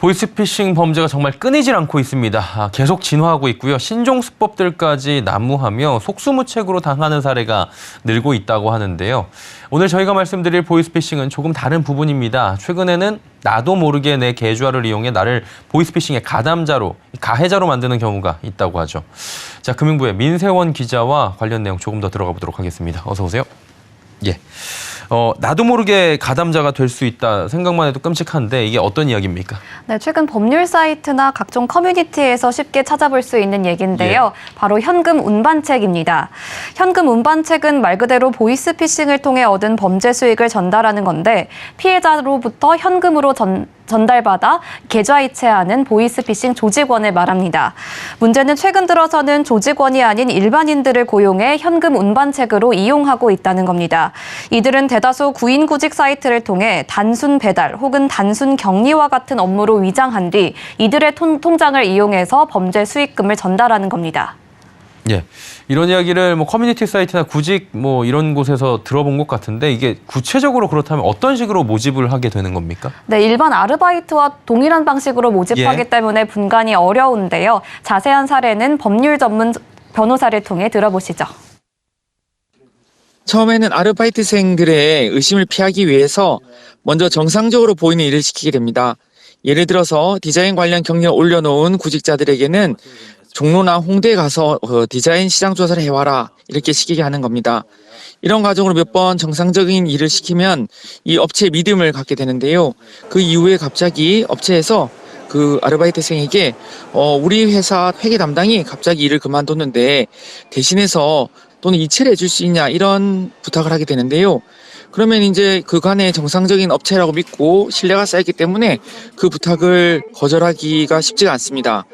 보이스피싱 범죄가 정말 끊이질 않고 있습니다. 계속 진화하고 있고요. 신종 수법들까지 난무하며 속수무책으로 당하는 사례가 늘고 있다고 하는데요. 오늘 저희가 말씀드릴 보이스피싱은 조금 다른 부분입니다. 최근에는 나도 모르게 내 계좌를 이용해 나를 보이스피싱의 가담자로, 가해자로 만드는 경우가 있다고 하죠. 자, 금융부의 민세원 기자와 관련 내용 조금 더 들어가 보도록 하겠습니다. 어서 오세요. 예. 나도 모르게 가담자가 될 수 있다 생각만 해도 끔찍한데 이게 어떤 이야기입니까? 네, 최근 법률 사이트나 각종 커뮤니티에서 쉽게 찾아볼 수 있는 얘기인데요. 바로 현금 운반책입니다. 현금 운반책은 말 그대로 보이스피싱을 통해 얻은 범죄 수익을 전달하는 건데 피해자로부터 현금으로 전달받아 계좌이체하는 보이스피싱 조직원을 말합니다. 문제는 최근 들어서는 조직원이 아닌 일반인들을 고용해 현금 운반책으로 이용하고 있다는 겁니다. 이들은 대다수 구인구직 사이트를 통해 단순 배달 혹은 단순 격리와 같은 업무로 위장한 뒤 이들의 통장을 이용해서 범죄 수익금을 전달하는 겁니다. 예, 이런 이야기를 커뮤니티 사이트나 구직 이런 곳에서 들어본 것 같은데 이게 구체적으로 그렇다면 어떤 식으로 모집을 하게 되는 겁니까? 네, 일반 아르바이트와 동일한 방식으로 모집하기 때문에 분간이 어려운데요. 자세한 사례는 법률 전문 변호사를 통해 들어보시죠. 처음에는 아르바이트생들의 의심을 피하기 위해서 먼저 정상적으로 보이는 일을 시키게 됩니다. 예를 들어서 디자인 관련 경력을 올려놓은 구직자들에게는 종로나 홍대에 가서 디자인 시장 조사를 해와라 이렇게 시키게 하는 겁니다. 이런 과정으로 몇 번 정상적인 일을 시키면 이 업체의 믿음을 갖게 되는데요. 그 이후에 갑자기 업체에서 그 아르바이트생에게 우리 회사 회계 담당이 갑자기 일을 그만뒀는데 대신해서 또는 이체를 해줄 수 있냐 이런 부탁을 하게 되는데요. 그러면 이제 그간의 정상적인 업체라고 믿고 신뢰가 쌓였기 때문에 그 부탁을 거절하기가 쉽지가 않습니다.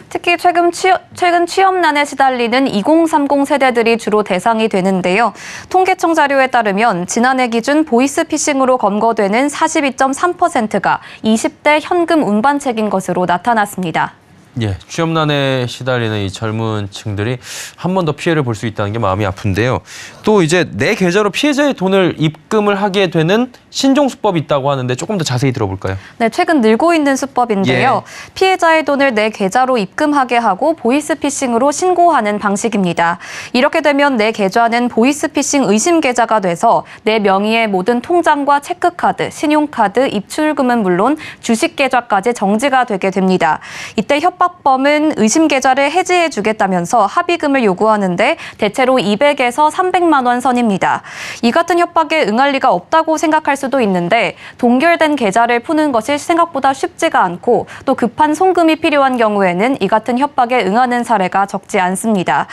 특히 최근 취업난에 시달리는 2030 세대들이 주로 대상이 되는데요. 통계청 자료에 따르면 지난해 기준 보이스피싱으로 검거되는 42.3%가 20대 현금 운반책인 것으로 나타났습니다. 예, 취업난에 시달리는 이 젊은 층들이 한 번 더 피해를 볼 수 있다는 게 마음이 아픈데요. 또 이제 내 계좌로 피해자의 돈을 입금을 하게 되는 신종 수법이 있다고 하는데 조금 더 자세히 들어볼까요? 네, 최근 늘고 있는 수법인데요. 피해자의 돈을 내 계좌로 입금하게 하고 보이스피싱으로 신고하는 방식입니다. 이렇게 되면 내 계좌는 보이스피싱 의심 계좌가 돼서 내 명의의 모든 통장과 체크카드, 신용카드, 입출금은 물론 주식 계좌까지 정지가 되게 됩니다. 이때 협박범은 의심 계좌를 해지해 주겠다면서 합의금을 요구하는데 대체로 200에서 300만 원 선입니다. 이 같은 협박에 응할 리가 없다고 생각할 수도 있는데 동결된 계좌를 푸는 것이 생각보다 쉽지가 않고 또 급한 송금이 필요한 경우에는 이 같은 협박에 응하는 사례가 적지 않습니다.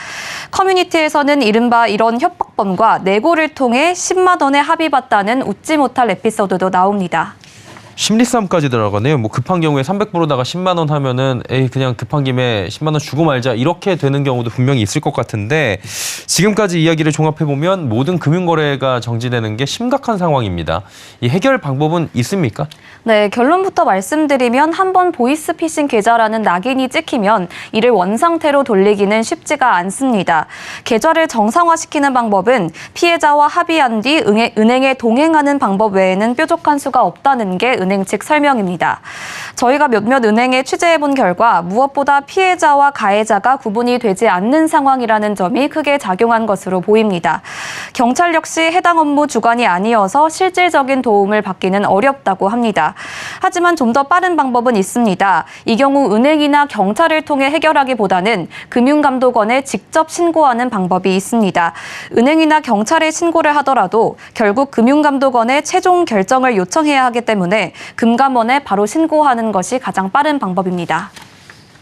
커뮤니티에서는 이른바 이런 협박범과 내고를 통해 10만 원에 합의받다는 웃지 못할 에피소드도 나옵니다. 심리싸움까지 들어가네요. 급한 경우에 300불로다가 10만 원 하면은 그냥 급한 김에 10만 원 주고 말자 이렇게 되는 경우도 분명히 있을 것 같은데 지금까지 이야기를 종합해 보면 모든 금융거래가 정지되는 게 심각한 상황입니다. 이 해결 방법은 있습니까? 네, 결론부터 말씀드리면 한번 보이스피싱 계좌라는 낙인이 찍히면 이를 원상태로 돌리기는 쉽지가 않습니다. 계좌를 정상화시키는 방법은 피해자와 합의한 뒤 은행에 동행하는 방법 외에는 뾰족한 수가 없다는 게 은행 측 설명입니다. 저희가 몇몇 은행에 취재해본 결과 무엇보다 피해자와 가해자가 구분이 되지 않는 상황이라는 점이 크게 작용한 것으로 보입니다. 경찰 역시 해당 업무 주관이 아니어서 실질적인 도움을 받기는 어렵다고 합니다. 하지만 좀 더 빠른 방법은 있습니다. 이 경우 은행이나 경찰을 통해 해결하기보다는 금융감독원에 직접 신고하는 방법이 있습니다. 은행이나 경찰에 신고를 하더라도 결국 금융감독원에 최종 결정을 요청해야 하기 때문에 금감원에 바로 신고하는 것이 가장 빠른 방법입니다.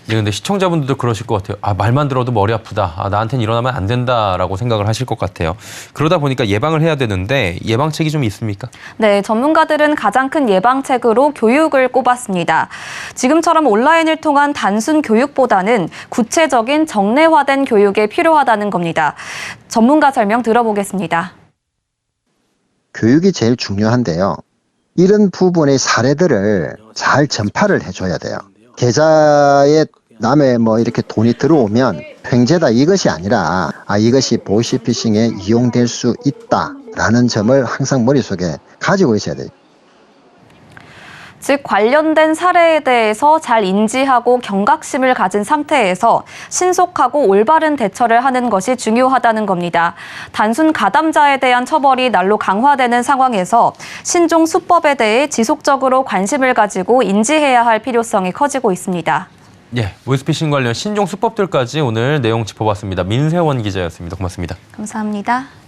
네, 근데 시청자분들도 그러실 것 같아요. 말만 들어도 머리 아프다. 나한테는 일어나면 안 된다라고 생각을 하실 것 같아요. 그러다 보니까 예방을 해야 되는데 예방책이 좀 있습니까? 네, 전문가들은 가장 큰 예방책으로 교육을 꼽았습니다. 지금처럼 온라인을 통한 단순 교육보다는 구체적인 정례화된 교육이 필요하다는 겁니다. 전문가 설명 들어보겠습니다. 교육이 제일 중요한데요. 이런 부분의 사례들을 잘 전파를 해줘야 돼요. 계좌에 남의 이렇게 돈이 들어오면 횡재다 이것이 아니라 이것이 보이스피싱에 이용될 수 있다라는 점을 항상 머릿속에 가지고 있어야 돼요. 즉 관련된 사례에 대해서 잘 인지하고 경각심을 가진 상태에서 신속하고 올바른 대처를 하는 것이 중요하다는 겁니다. 단순 가담자에 대한 처벌이 날로 강화되는 상황에서 신종 수법에 대해 지속적으로 관심을 가지고 인지해야 할 필요성이 커지고 있습니다. 예, 보이스피싱 관련 신종 수법들까지 오늘 내용 짚어봤습니다. 민세원 기자였습니다. 고맙습니다. 감사합니다.